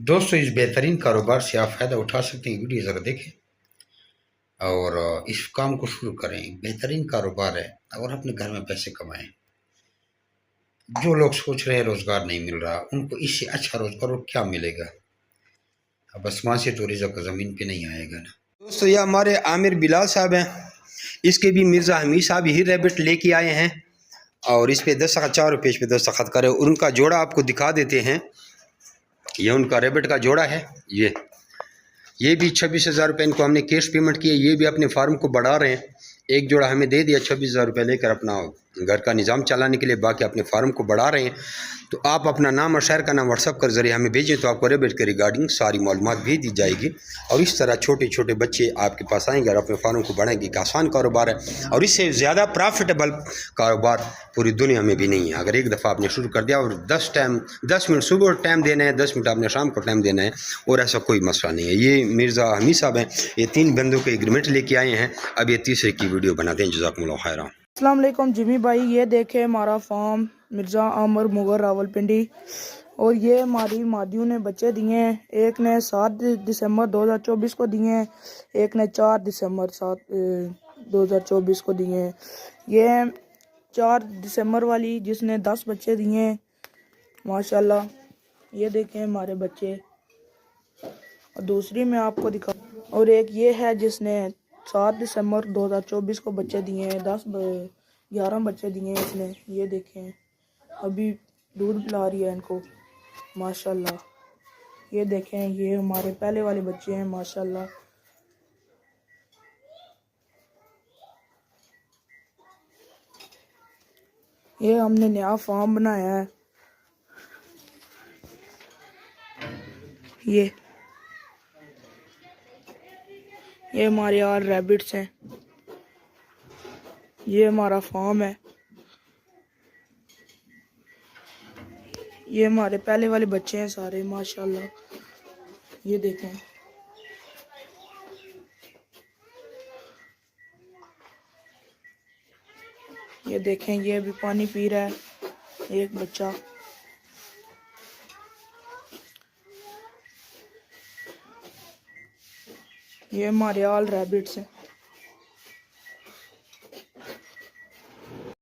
दोस्तों, इस बेहतरीन कारोबार से आप फ़ायदा उठा सकते हैं। वीडियो ज़रा देखें और इस काम को शुरू करें। बेहतरीन कारोबार है और अपने घर में पैसे कमाएं। जो लोग सोच रहे हैं रोज़गार नहीं मिल रहा, उनको इससे अच्छा रोज़गार और क्या मिलेगा। अब आसमान से तो रिज़्क़ ज़मीन पे नहीं आएगा ना। दोस्तों, ये हमारे आमिर बिलाल साहब हैं। इसके भी मिर्ज़ा हमीद साहब ही रैबिट लेके आए हैं और इस पे दस्तखत 4 पेज पे दस्तखत करें और उनका जोड़ा आपको दिखा देते हैं। ये उनका रैबिट का जोड़ा है। ये भी 26,000 रुपये इनको हमने कैश पेमेंट किए। ये भी अपने फार्म को बढ़ा रहे हैं। एक जोड़ा हमें दे दिया 26,000 रुपये लेकर अपना घर का निज़ाम चलाने के लिए, बाकी अपने फार्म को बढ़ा रहे हैं। तो आप अपना नाम और शहर का नाम व्हाट्सअप के ज़रिए हमें भेजें तो आपको रैबिट के रिगार्डिंग सारी मालूमात भेज दी जाएगी। और इस तरह छोटे छोटे बच्चे आपके पास आएंगे और अपने फार्म को बढ़ाएंगे। एक आसान कारोबार है और इससे ज़्यादा प्रॉफिटेबल कारोबार पूरी दुनिया में भी नहीं है। अगर एक दफ़ा आपने शुरू कर दिया और 10 मिनट सुबह टाइम देना है, 10 मिनट आपने शाम को टाइम देना है और ऐसा कोई मसला नहीं है। ये मिर्ज़ा हमीद साहब हैं, ये 3 बंदों के एग्रीमेंट लेके आए हैं। अब ये तीसरे की वीडियो बनाते हैं। जज़ाकुमुल्लाह खैरा। अस्सलाम वालेकुम जिमी भाई, ये देखे हमारा फार्म मिर्ज़ा आमर मुगर रावलपिंडी। और ये हमारी मादियों ने बच्चे दिए हैं। एक ने 7 दिसंबर 2024 को दिए हैं, एक ने 4 दिसंबर 2024 को दिए हैं। ये 4 दिसंबर वाली जिसने 10 बच्चे दिए हैं माशाल्लाह। ये देखें हमारे बच्चे। और दूसरी मैं आपको दिखा, और एक ये है जिसने 7 दिसंबर 2024 को बच्चे दिए हैं। 11 बच्चे दिए हैं इसने। ये देखें अभी दूध पिला रही है इनको माशाल्लाह। ये देखें ये हमारे पहले वाले बच्चे हैं माशाल्लाह। ये हमने नया फार्म बनाया है। ये हमारे यार रैबिट्स हैं। ये हमारा फार्म है। ये हमारे पहले वाले बच्चे हैं सारे माशाल्लाह। ये देखें ये देखें ये अभी पानी पी रहा है एक बच्चा। ये हमारे ऑल रैबिट्स हैं।